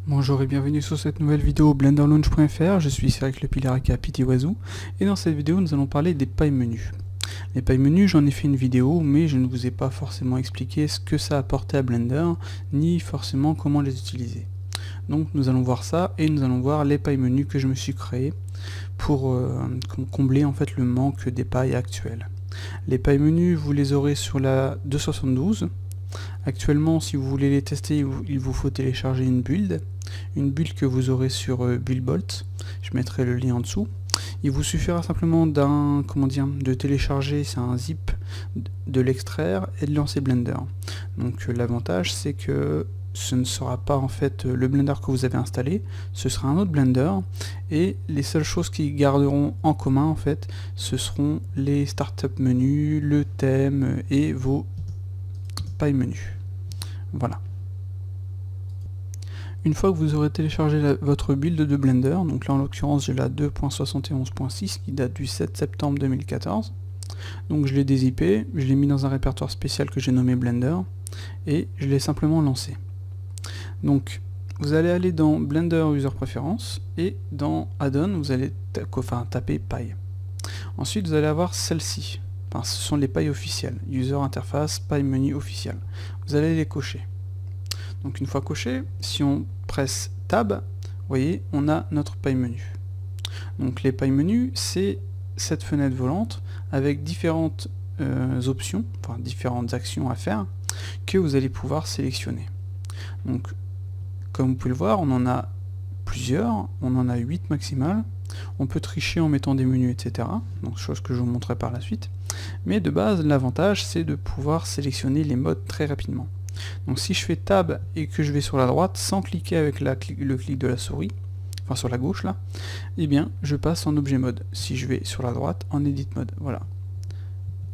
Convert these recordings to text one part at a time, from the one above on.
Bonjour et bienvenue sur cette nouvelle vidéo blenderlaunch.fr, je suis Cyril Lepilarac à Pitiwazoo et dans cette vidéo nous allons parler des pailles menus. Les pailles menus, j'en ai fait une vidéo mais je ne vous ai pas forcément expliqué ce que ça apportait à Blender ni forcément comment les utiliser. Donc nous allons voir ça et nous allons voir les pailles menus que je me suis créées pour combler en fait le manque des pailles actuelles. Les pailles menus vous les aurez sur la 272. Actuellement, si vous voulez les tester, il vous faut télécharger une build que vous aurez sur BuildBolt. Je mettrai le lien en dessous. Il vous suffira simplement de télécharger, c'est un zip, de l'extraire et de lancer Blender. Donc l'avantage c'est que ce ne sera pas en fait le Blender que vous avez installé, ce sera un autre Blender et les seules choses qui garderont en commun en fait, ce seront les startup menus, le thème et vos pailles menus. Voilà. Une fois que vous aurez téléchargé votre build de Blender, donc là en l'occurrence j'ai la 2.71.6 qui date du 7 septembre 2014, donc je l'ai dézippé, je l'ai mis dans un répertoire spécial que j'ai nommé Blender, et je l'ai simplement lancé. Donc vous allez aller dans Blender User Preferences, et dans Add-on vous allez taper paille. Ensuite vous allez avoir celle-ci, enfin, ce sont les pailles officielles, User Interface, paille menu officiel. Vous allez les cocher. Donc une fois coché, si on presse Tab, vous voyez, on a notre paille menu. Donc les pailles menus, c'est cette fenêtre volante avec différentes options, enfin différentes actions à faire, que vous allez pouvoir sélectionner. Donc comme vous pouvez le voir, on en a plusieurs, on en a 8 maximales. On peut tricher en mettant des menus, etc. Donc chose que je vous montrerai par la suite. Mais de base, l'avantage, c'est de pouvoir sélectionner les modes très rapidement. Donc si je fais Tab et que je vais sur la droite sans cliquer avec le clic de la souris, enfin sur la gauche là, eh bien je passe en objet mode. Si je vais sur la droite, en edit mode, voilà.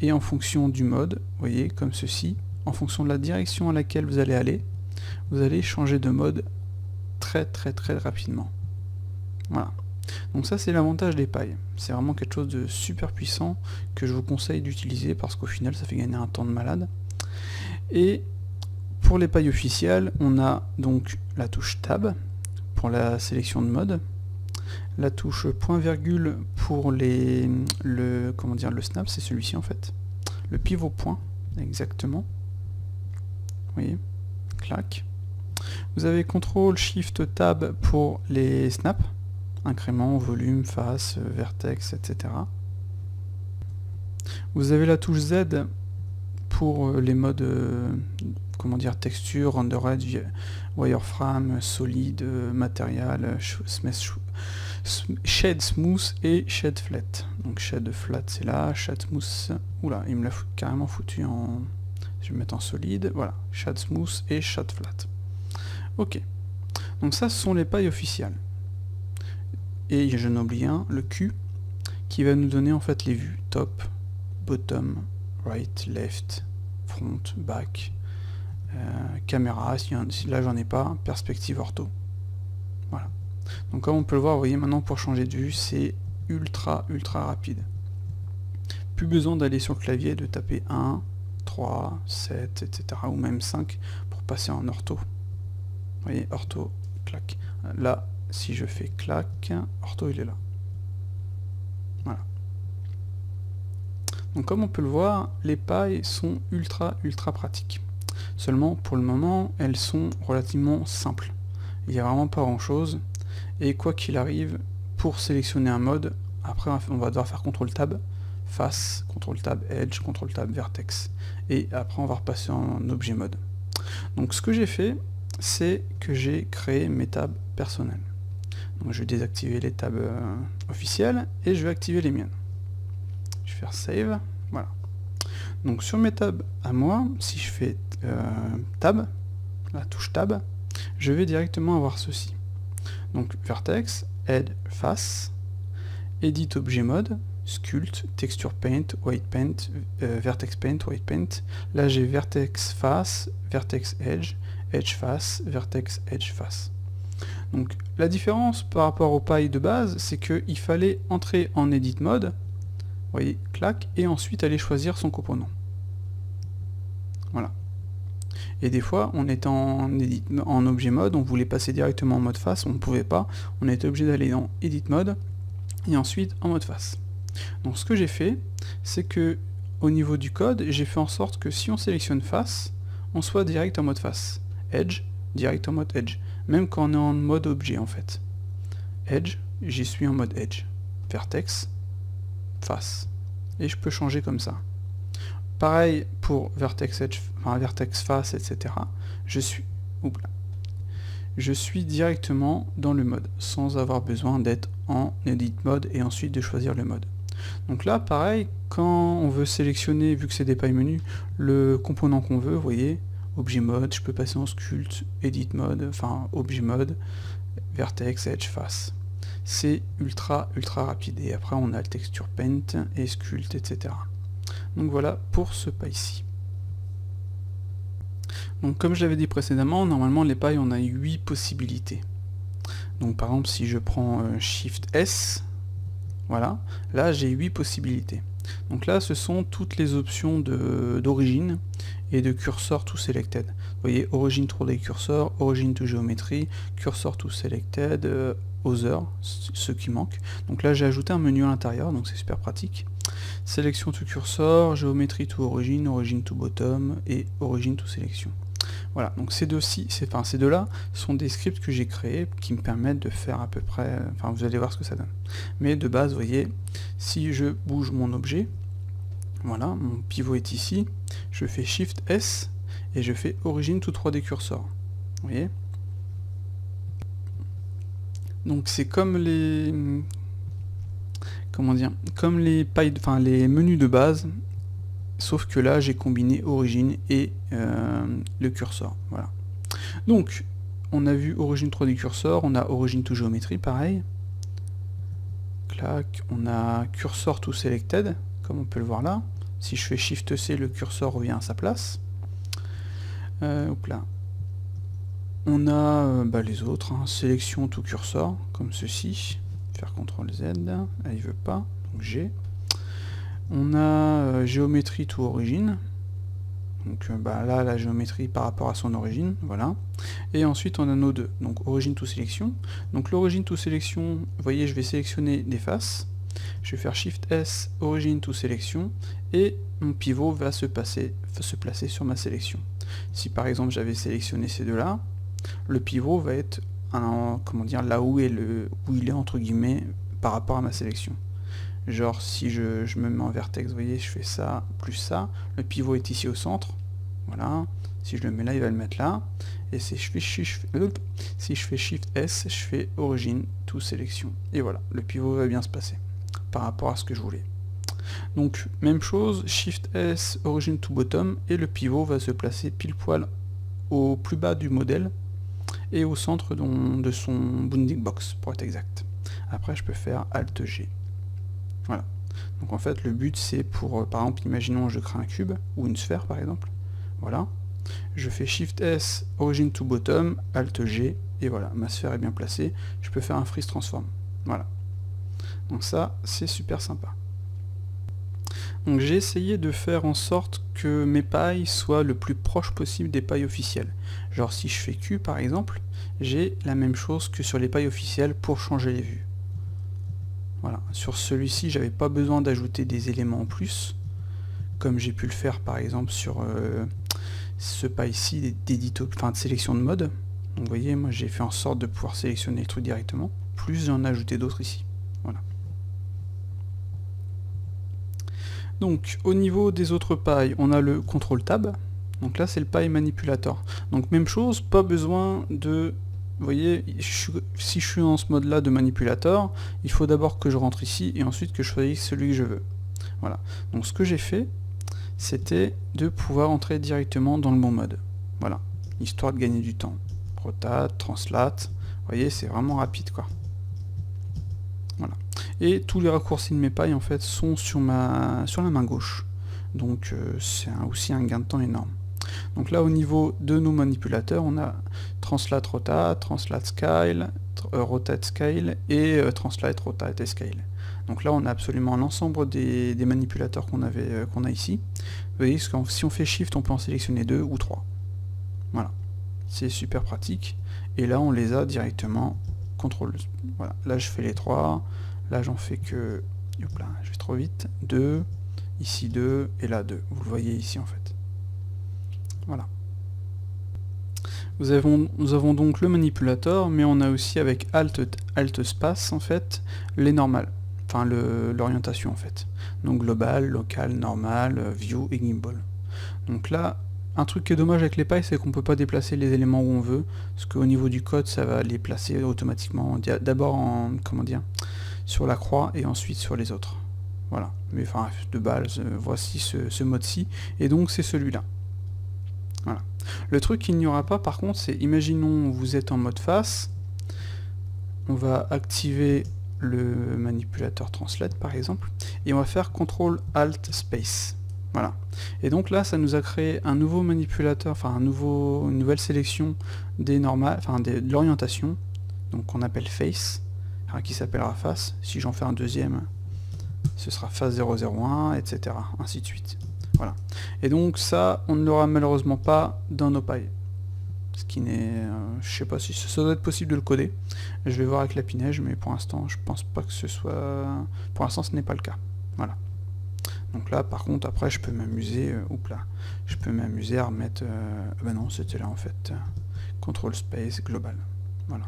Et en fonction du mode, vous voyez, comme ceci, en fonction de la direction à laquelle vous allez changer de mode très rapidement. Voilà. Donc ça c'est l'avantage des pailles. C'est vraiment quelque chose de super puissant que je vous conseille d'utiliser parce qu'au final ça fait gagner un temps de malade. Et pour les pailles officielles, on a donc la touche Tab pour la sélection de mode, la touche point virgule pour le snap, c'est celui-ci en fait, le pivot point, exactement, vous voyez, clac. Vous avez CTRL SHIFT Tab pour les snaps, incrément, volume, face, vertex, etc. Vous avez la touche Z pour les modes texture, rendered, wireframe, solide, material, shade smooth et shade flat. Donc shade flat c'est là, shade smooth, oula, il me l'a carrément foutu en... Je vais mettre en solide, voilà, shade smooth et shade flat. Ok, donc ça ce sont les pailles officielles. Et je n'en oublie un, le Q, qui va nous donner en fait les vues, top, bottom, right, left, front, back, caméra, si là j'en ai pas, perspective ortho. Voilà. Donc comme on peut le voir, vous voyez maintenant pour changer de vue, c'est ultra rapide. Plus besoin d'aller sur le clavier, de taper 1, 3, 7, etc. ou même 5 pour passer en ortho. Vous voyez, ortho, clac. Là, si je fais clac, ortho il est là. Voilà. Donc comme on peut le voir, les pailles sont ultra pratiques. Seulement pour le moment, elles sont relativement simples. Il n'y a vraiment pas grand chose. Et quoi qu'il arrive, pour sélectionner un mode, après on va devoir faire CTRL Tab, face, CTRL Tab, Edge, CTRL Tab, Vertex. Et après on va repasser en objet mode. Donc ce que j'ai fait, c'est que j'ai créé mes tabs personnels. Donc je vais désactiver les tabs officielles et je vais activer les miennes. Je vais faire Save, voilà. Donc sur mes tabs à moi, si je fais Tab, la touche Tab, je vais directement avoir ceci. Donc Vertex, Head, Face, Edit Objet Mode, Sculpt, Texture Paint, White Paint, Vertex Paint, White Paint. Là j'ai Vertex Face, Vertex Edge, Edge Face, Vertex Edge Face. Donc la différence par rapport aux pailles de base, c'est qu'il fallait entrer en Edit Mode, vous voyez, clac, et ensuite aller choisir son composant. Voilà. Et des fois, on était en objet mode, on voulait passer directement en mode face, on ne pouvait pas, on était obligé d'aller dans Edit Mode, et ensuite en mode face. Donc ce que j'ai fait, c'est que au niveau du code, j'ai fait en sorte que si on sélectionne face, on soit direct en mode face. Edge, direct en mode edge. Même quand on est en mode objet en fait. Edge, j'y suis en mode edge. Vertex, face. Et je peux changer comme ça. Pareil pour vertex edge, enfin vertex face, etc. Je suis directement dans le mode, sans avoir besoin d'être en edit mode et ensuite de choisir le mode. Donc là, pareil, quand on veut sélectionner, vu que c'est des pailles menus, le component qu'on veut, vous voyez, objet mode, je peux passer en sculpt, edit mode, enfin objet mode, vertex, edge, face. C'est ultra rapide. Et après, on a le texture paint et sculpt, etc. Donc voilà pour ce paille-ci. Donc comme je l'avais dit précédemment, normalement les pailles, on a 8 possibilités. Donc par exemple, si je prends Shift S, voilà, là j'ai 8 possibilités. Donc là, ce sont toutes les options d'origine et de cursor to selected. Vous voyez, origin 3D cursor, origin to géométrie, cursor to selected, other, ce qui manque. Donc là, j'ai ajouté un menu à l'intérieur, donc c'est super pratique. Sélection to cursor, géométrie to origin, origin to bottom et origin to sélection. Voilà, donc ces deux-là sont des scripts que j'ai créés qui me permettent de faire à peu près, enfin vous allez voir ce que ça donne. Mais de base, vous voyez, si je bouge mon objet, voilà, mon pivot est ici, je fais Shift S et je fais origin to 3D cursor. Vous voyez? Donc c'est comme les... comment dire, comme les menus de base, sauf que là j'ai combiné origine et le cursor. Voilà. Donc on a vu origine 3D cursor, on a origin to géométrie, pareil. Clac, on a cursor to selected, comme on peut le voir là. Si je fais Shift C, le cursor revient à sa place. Hop là. On a les autres, hein, sélection to cursor, comme ceci. Faire CTRL Z, il veut pas, donc G. On a géométrie to origine, donc là la géométrie par rapport à son origine, voilà. Et ensuite on a nos deux, donc origine to sélection. Donc l'origine to sélection, vous voyez, je vais sélectionner des faces, je vais faire Shift S, origine to sélection, et mon pivot va se placer sur ma sélection. Si par exemple j'avais sélectionné ces deux-là, le pivot va être comment dire, là où il est entre guillemets par rapport à ma sélection. Genre si je me mets en vertex, vous voyez, je fais ça plus ça, le pivot est ici au centre, voilà. Si je le mets là, il va le mettre là, et si je fais Shift S, je fais origin to sélection, et voilà, le pivot va bien se passer par rapport à ce que je voulais. Donc même chose, Shift S, origin to bottom, et le pivot va se placer pile poil au plus bas du modèle et au centre de son bounding box, pour être exact. Après, je peux faire Alt G. Voilà. Donc en fait, le but c'est pour, par exemple, imaginons je crée un cube, ou une sphère par exemple. Voilà. Je fais Shift S, origin to bottom, Alt G, et voilà, ma sphère est bien placée. Je peux faire un freeze transform. Voilà. Donc ça, c'est super sympa. Donc j'ai essayé de faire en sorte que mes pailles soient le plus proche possible des pailles officielles. Genre si je fais Q par exemple, j'ai la même chose que sur les pailles officielles pour changer les vues. Voilà, sur celui-ci j'avais pas besoin d'ajouter des éléments en plus, comme j'ai pu le faire par exemple sur ce paille-ci d'édito, enfin de sélection de mode. Donc vous voyez, moi j'ai fait en sorte de pouvoir sélectionner le truc directement, plus j'en ai ajouté d'autres ici. Voilà. Donc au niveau des autres pailles, on a le CTRL Tab, donc là c'est le paille manipulator. Donc même chose, pas besoin de... Vous voyez, si je suis dans ce mode là de manipulator, il faut d'abord que je rentre ici et ensuite que je choisisse celui que je veux. Voilà, donc ce que j'ai fait, c'était de pouvoir entrer directement dans le bon mode. Voilà, histoire de gagner du temps. Rotate, translate, vous voyez, c'est vraiment rapide quoi. Voilà. Et tous les raccourcis de mes pailles en fait sont sur la main gauche. Donc c'est aussi un gain de temps énorme. Donc là au niveau de nos manipulateurs, on a translate rotate, translate scale, rotate scale et translate rotate et scale. Donc là on a absolument l'ensemble des manipulateurs qu'on a ici. Vous voyez, si on fait shift, on peut en sélectionner 2 ou 3. Voilà, c'est super pratique. Et là on les a directement, contrôle, voilà, là je fais les 3, là j'en fais que, hop là, je vais trop vite, 2, ici 2, et là 2, vous le voyez ici en fait. Voilà. Nous avons donc le manipulateur, mais on a aussi avec Alt Space en fait, les normales, enfin l'orientation en fait. Donc global, local, normal, view et gimbal. Donc là, un truc qui est dommage avec les pailles, c'est qu'on peut pas déplacer les éléments où on veut, parce qu'au niveau du code, ça va les placer automatiquement, d'abord en, comment dire, sur la croix et ensuite sur les autres. Voilà, mais enfin, de base, voici ce mode-ci, et donc c'est celui-là. Voilà. Le truc qu'il n'y aura pas par contre, c'est, imaginons vous êtes en mode face, on va activer le manipulateur translate par exemple, et on va faire CTRL ALT SPACE. Voilà. Et donc là, ça nous a créé un nouveau manipulateur, enfin une nouvelle sélection des normales, enfin de l'orientation, donc qu'on appelle face, enfin, qui s'appellera face. Si j'en fais un deuxième, ce sera face 001, etc. ainsi de suite. Voilà. Et donc ça, on ne l'aura malheureusement pas dans nos pailles. Ce qui n'est... je sais pas si ça doit être possible de le coder. Je vais voir avec la Pinège, mais pour l'instant, je pense pas que ce soit... Pour l'instant, ce n'est pas le cas. Voilà. Donc là, par contre, après, je peux m'amuser... oups là. Je peux m'amuser à remettre... ben non, c'était là, en fait. Control Space Global. Voilà.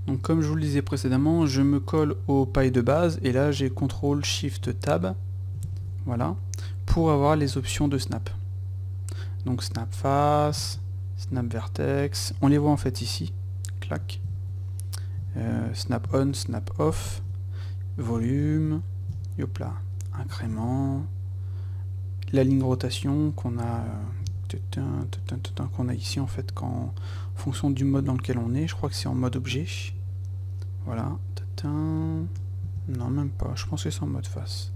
Donc comme je vous le disais précédemment, je me colle aux pailles de base et là j'ai CTRL SHIFT TAB, voilà, pour avoir les options de snap. Donc snap face, snap vertex, on les voit en fait ici, clac, snap on, snap off, volume, hop là, incrément, la ligne rotation qu'on a ici en fait, en fonction du mode dans lequel on est. Je crois que c'est en mode objet. Voilà. Non, même pas. Je pense que c'est en mode face.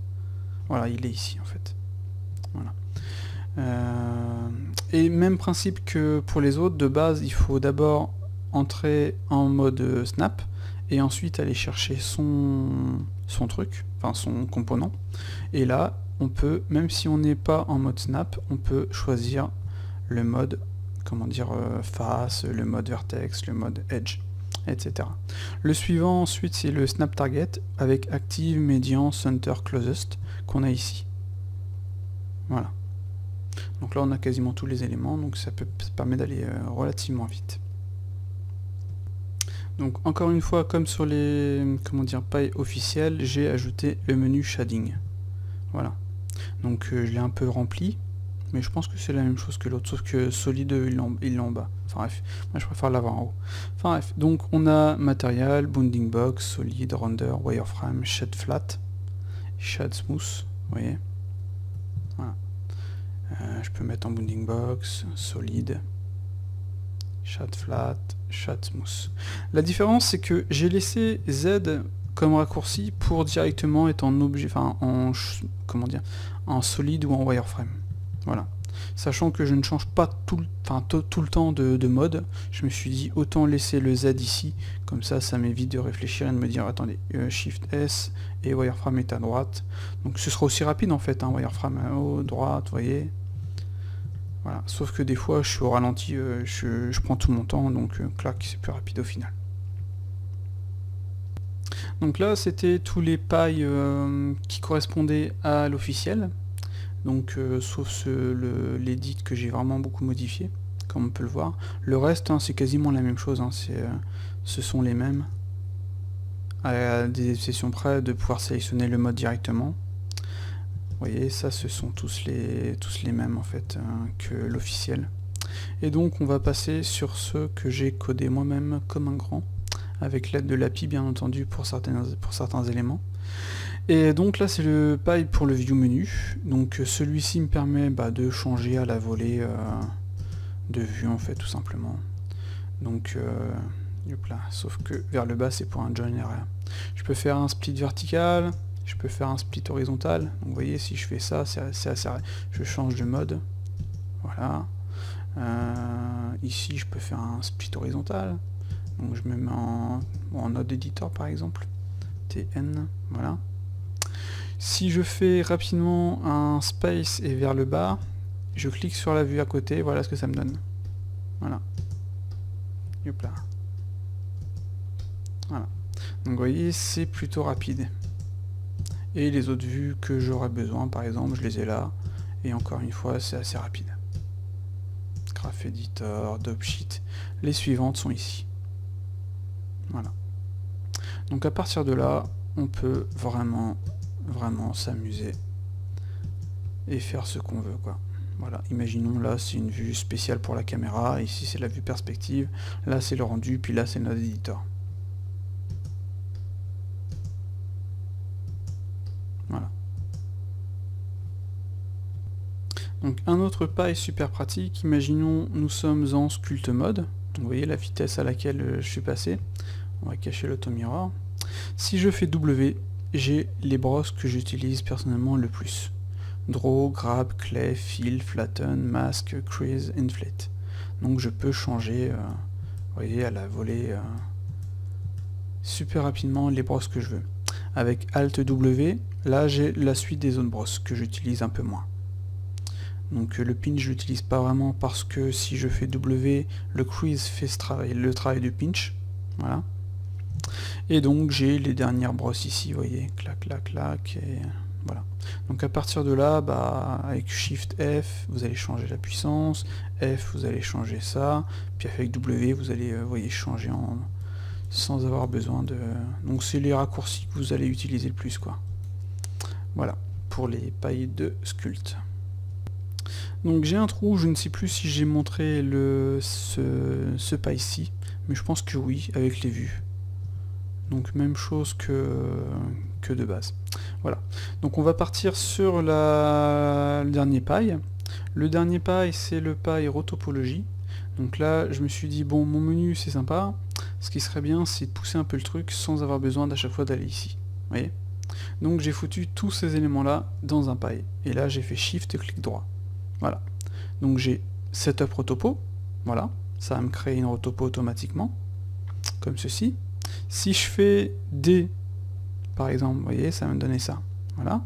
Voilà, il est ici en fait. Voilà. Et même principe que pour les autres, de base, il faut d'abord entrer en mode snap et ensuite aller chercher son truc, enfin son component. Et là, on peut, même si on n'est pas en mode snap, on peut choisir le mode, comment dire, face, le mode vertex, le mode edge, etc. Le suivant ensuite c'est le snap target avec active, median, center, closest qu'on a ici. Voilà. Donc là on a quasiment tous les éléments, donc ça permet d'aller relativement vite. Donc encore une fois, comme sur les, comment dire, pailles officielles, j'ai ajouté le menu shading. Voilà. Donc je l'ai un peu rempli, mais je pense que c'est la même chose que l'autre, sauf que solide il est en bas. Enfin bref, moi je préfère l'avoir en haut. Enfin bref, donc on a matériel, bounding box, solide, render, wireframe, shade flat, shade smooth, vous voyez. Voilà. Je peux mettre en bounding box, solide, shade flat, shade smooth. La différence c'est que j'ai laissé Z comme raccourci pour directement être en objet, enfin en, comment dire, en solide ou en wireframe. Voilà. Sachant que je ne change pas tout le temps de mode, je me suis dit autant laisser le Z ici, comme ça m'évite de réfléchir et de me dire attendez, Shift S et wireframe est à droite. Donc ce sera aussi rapide en fait, hein, wireframe à haut, droite, vous voyez. Voilà. Sauf que des fois je suis au ralenti, je prends tout mon temps, donc clac, c'est plus rapide au final. Donc là c'était tous les pailles qui correspondaient à l'officiel. Donc sauf l'édit que j'ai vraiment beaucoup modifié, comme on peut le voir. Le reste hein, c'est quasiment la même chose, hein, ce sont les mêmes. À des exceptions près de pouvoir sélectionner le mode directement. Vous voyez, ça ce sont tous les mêmes en fait que l'officiel. Et donc on va passer sur ceux que j'ai codés moi-même comme un grand, avec l'aide de l'API bien entendu pour certains éléments. Et donc là c'est le paille pour le view menu, donc celui-ci me permet de changer à la volée de vue en fait tout simplement. Donc hop là, sauf que vers le bas c'est pour un join area. Je peux faire un split vertical, je peux faire un split horizontal, donc vous voyez si je fais ça, c'est assez, je change de mode, voilà. Ici je peux faire un split horizontal, donc je me mets en node editor par exemple, TN, voilà. Si je fais rapidement un space et vers le bas, je clique sur la vue à côté, voilà ce que ça me donne. Voilà. Hop là. Voilà. Donc vous voyez, c'est plutôt rapide. Et les autres vues que j'aurais besoin, par exemple, je les ai là. Et encore une fois, c'est assez rapide. Graph Editor, Dopsheet. Les suivantes sont ici. Voilà. Donc à partir de là, on peut vraiment s'amuser et faire ce qu'on veut, quoi. Voilà, imaginons là c'est une vue spéciale pour la caméra, ici c'est la vue perspective, là c'est le rendu, puis là c'est notre éditeur. Voilà. Donc un autre pas est super pratique, imaginons nous sommes en sculpt mode, donc vous voyez la vitesse à laquelle je suis passé, on va cacher l'automirror. Si je fais W, j'ai les brosses que j'utilise personnellement le plus. Draw, Grab, Clay, Fill, Flatten, Mask, Crease, Inflate. Donc je peux changer, vous voyez, à la volée super rapidement les brosses que je veux. Avec Alt W, là j'ai la suite des autres brosses que j'utilise un peu moins. Donc le pinch je l'utilise pas vraiment parce que si je fais W, le Crease fait le travail du pinch. Voilà. Et donc j'ai les dernières brosses ici, vous voyez, clac, clac, clac, et voilà. Donc à partir de là, bah, avec Shift F, vous allez changer la puissance, F, vous allez changer ça, puis avec W, vous allez, vous voyez, changer sans avoir besoin de... Donc c'est les raccourcis que vous allez utiliser le plus, quoi. Voilà, pour les pailles de sculpt. Donc j'ai un trou, je ne sais plus si j'ai montré ce paille ici, mais je pense que oui, avec les vues. Donc même chose que de base. Voilà. Donc on va partir sur le dernier paille. Le dernier paille, c'est le paille rotopologie. Donc là, je me suis dit, bon, mon menu, c'est sympa. Ce qui serait bien, c'est de pousser un peu le truc sans avoir besoin d'à chaque fois d'aller ici. Vous voyez? Donc j'ai foutu tous ces éléments-là dans un paille. Et là, j'ai fait Shift et clic droit. Voilà. Donc j'ai Setup Rotopo. Voilà. Ça va me créer une rotopo automatiquement. Comme ceci. Si je fais D, par exemple, vous voyez, ça va me donner ça. Voilà.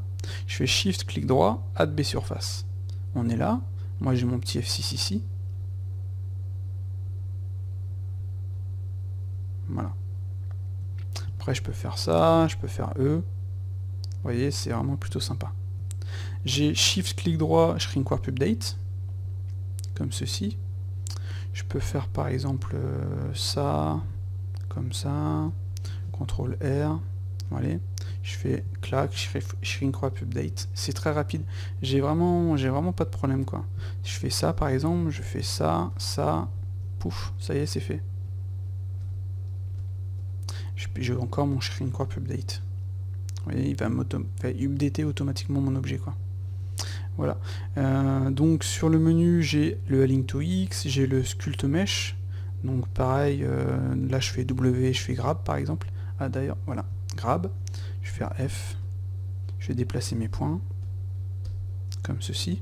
Je fais Shift, clic droit, Add B surface. On est là. Moi, j'ai mon petit F6 ici. Voilà. Après, je peux faire ça, je peux faire E. Vous voyez, c'est vraiment plutôt sympa. J'ai Shift, clic droit, Shrink Warp Update. Comme ceci. Je peux faire, par exemple, ça, comme ça. CTRL R. Allez, je fais clac, Shrink Wrap Update. C'est très rapide. J'ai vraiment pas de problème, quoi. Si je fais ça, par exemple, je fais ça, pouf, ça y est, c'est fait. J'ai encore mon Shrink Wrap Update. Vous voyez, il va updater automatiquement mon objet, quoi. Voilà. Donc sur le menu, j'ai le Align to X, j'ai le Sculpt Mesh. Donc pareil, là je fais W, je fais Grab, par exemple. Ah d'ailleurs, voilà, Grab. Je vais faire F. Je vais déplacer mes points. Comme ceci.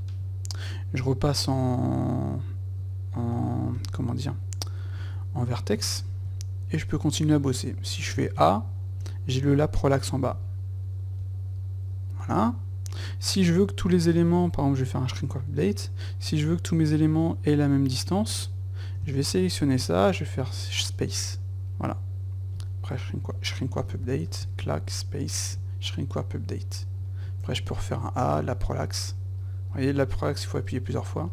Je repasse comment dire, en vertex. Et je peux continuer à bosser. Si je fais A, j'ai le lap relax en bas. Voilà. Si je veux que tous les éléments, par exemple je vais faire un Shrink Wrap Update, si je veux que tous mes éléments aient la même distance, je vais sélectionner ça, je vais faire Space. Voilà. Après Shrink Wrap Update, clac, Space, Shrink Wrap Update. Après je peux refaire un A, lap relax. Vous voyez, lap relax, il faut appuyer plusieurs fois.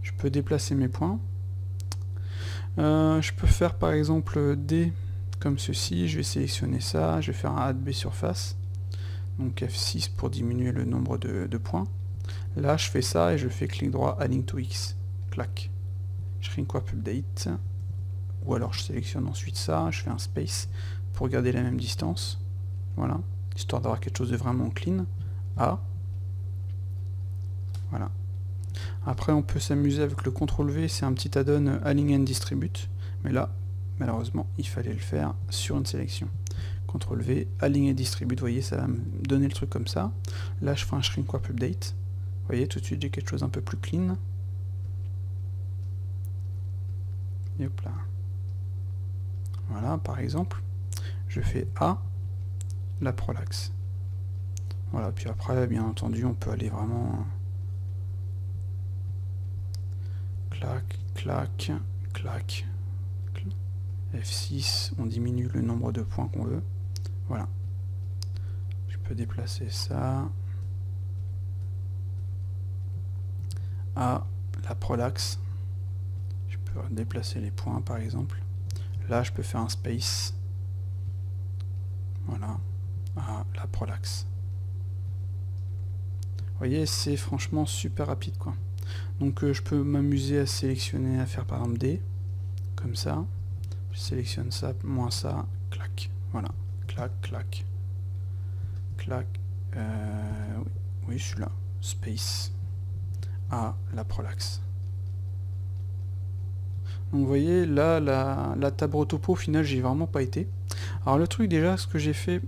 Je peux déplacer mes points. Je peux faire par exemple D comme ceci, je vais sélectionner ça, je vais faire un Add B surface. Donc F6 pour diminuer le nombre de points. Là je fais ça et je fais clic droit Align to X. Clac. Shrink Wrap Update. Ou alors je sélectionne ensuite ça, je fais un space pour garder la même distance. Voilà. Histoire d'avoir quelque chose de vraiment clean. A. Voilà. Après on peut s'amuser avec le CTRL V, c'est un petit add-on Align and Distribute. Mais là, malheureusement, il fallait le faire sur une sélection. CTRL V, Align et Distribute, vous voyez, ça va me donner le truc comme ça. Là, je fais un Shrink Wrap Update. Vous voyez, tout de suite, j'ai quelque chose un peu plus clean. Et hop là. Voilà, par exemple, je fais A, lap relax. Voilà, puis après, bien entendu, on peut aller vraiment clac, clac, clac, F6, on diminue le nombre de points qu'on veut. Voilà. Je peux déplacer ça à la prolaxe. Je peux déplacer les points par exemple. Là je peux faire un space. Voilà. À la prolaxe. Vous voyez, c'est franchement super rapide quoi. Donc je peux m'amuser à sélectionner, à faire par exemple D, comme ça. Je sélectionne ça, moins ça, clac. Voilà. Clac, clac. Clac. Oui, celui-là. Space. À la prolaxe. Donc vous voyez, là, la table topo, au final, j'ai vraiment pas été. Alors le truc déjà, ce que j'ai fait,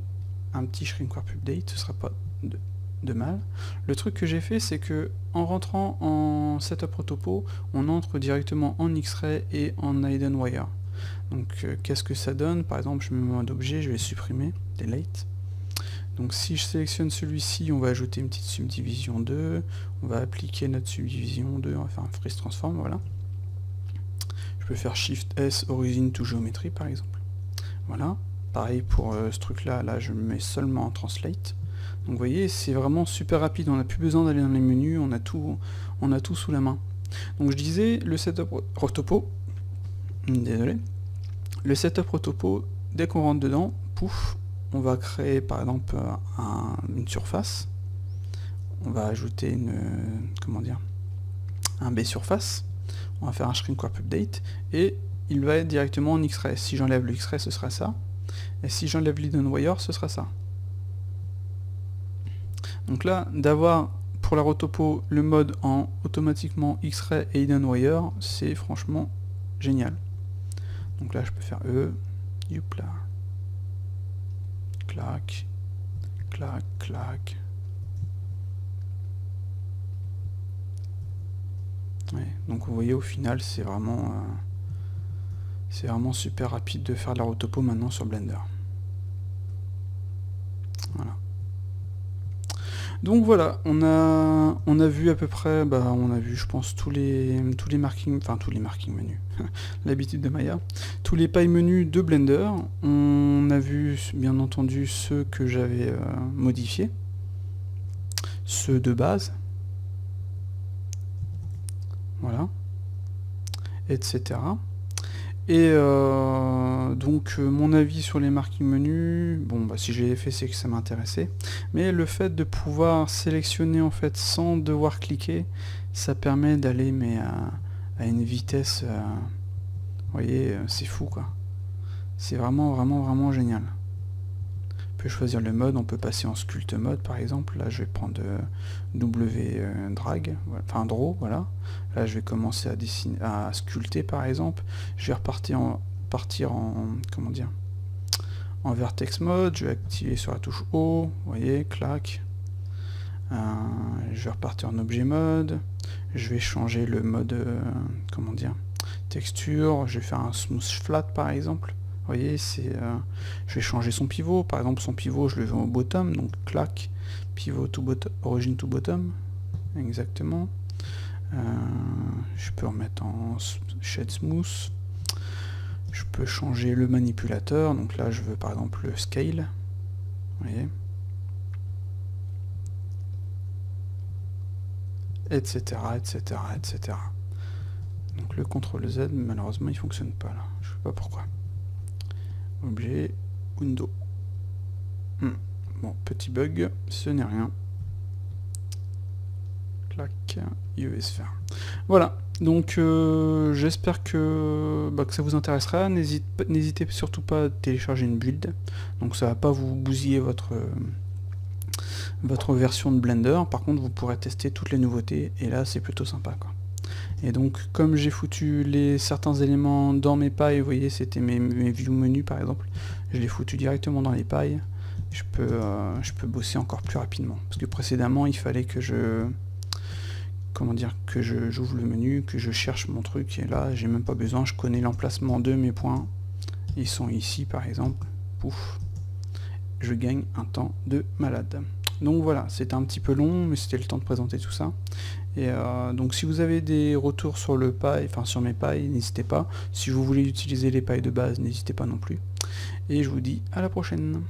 un petit shrink warp update, ce sera pas de mal. Le truc que j'ai fait, c'est que en rentrant en setup topo, on entre directement en X-Ray et en hidden wire. Donc qu'est-ce que ça donne? Par exemple, je me mets en mode objet, je vais supprimer, delete. Donc si je sélectionne celui-ci, on va ajouter une petite subdivision 2, on va appliquer notre subdivision 2, on va faire un freeze transform, voilà. Je peux faire Shift S, origin to géométrie par exemple. Voilà. Pareil pour ce truc-là, là je me mets seulement en translate. Donc vous voyez, c'est vraiment super rapide, on n'a plus besoin d'aller dans les menus, on a tout sous la main. Donc je disais, le setup topo, désolé, le setup topo, dès qu'on rentre dedans, pouf, on va créer par exemple une surface, on va ajouter un B surface, on va faire un shrink warp update, et il va être directement en X-ray. Si j'enlève le X-ray, ce sera ça, et si j'enlève l'hidden wire, ce sera ça. Donc là, d'avoir pour la rotopo le mode en automatiquement X-ray et hidden wire, c'est franchement génial. Donc là, je peux faire youpla, clac, clac, clac. Ouais, donc vous voyez, au final, c'est vraiment super rapide de faire de la rotopo maintenant sur Blender. Voilà. Donc voilà, on a vu à peu près, on a vu je pense tous les markings, enfin tous les markings menus, l'habitude de Maya, tous les pailles menus de Blender. On a vu bien entendu ceux que j'avais modifiés, ceux de base, voilà, etc. Et donc mon avis sur les markings menus, bon si je l'ai fait c'est que ça m'intéressait, mais le fait de pouvoir sélectionner en fait sans devoir cliquer, ça permet d'aller à une vitesse, vous voyez, c'est fou quoi. C'est vraiment génial. On peut choisir le mode, on peut passer en sculpt mode par exemple. Là je vais prendre W drag, enfin draw, voilà. Là je vais commencer à dessiner, à sculpter par exemple. Je vais partir en comment dire, en vertex mode. Je vais activer sur la touche O, vous voyez, clac. Je vais repartir en objet mode. Je vais changer le mode comment dire, texture. Je vais faire un smooth flat par exemple. Vous voyez, je vais changer son pivot. Par exemple, son pivot, je le veux au bottom, donc clac, pivot to bottom, origin to bottom, exactement. Je peux remettre en shade smooth. Je peux changer le manipulateur, donc là, je veux par exemple le scale. Vous voyez, etc., etc., etc. Donc le CTRL Z, malheureusement, il fonctionne pas là. Je sais pas pourquoi. Objet, window. Bon, petit bug, ce n'est rien. Clac, UV-Sphere. Voilà, donc j'espère que ça vous intéressera. N'hésitez surtout pas à télécharger une build. Donc ça va pas vous bousiller votre version de Blender. Par contre, vous pourrez tester toutes les nouveautés, et là, c'est plutôt sympa, quoi. Et donc, comme j'ai foutu certains éléments dans mes pailles, vous voyez, c'était mes view menus par exemple, je les foutu directement dans les pailles, je peux bosser encore plus rapidement. Parce que précédemment, il fallait que j'ouvre le menu, que je cherche mon truc, et là, j'ai même pas besoin, je connais l'emplacement de mes points, ils sont ici par exemple, pouf, je gagne un temps de malade. Donc voilà, c'était un petit peu long, mais c'était le temps de présenter tout ça. Et donc si vous avez des retours sur le paille, enfin sur mes pailles, n'hésitez pas. Si vous voulez utiliser les pailles de base, n'hésitez pas non plus. Et je vous dis à la prochaine.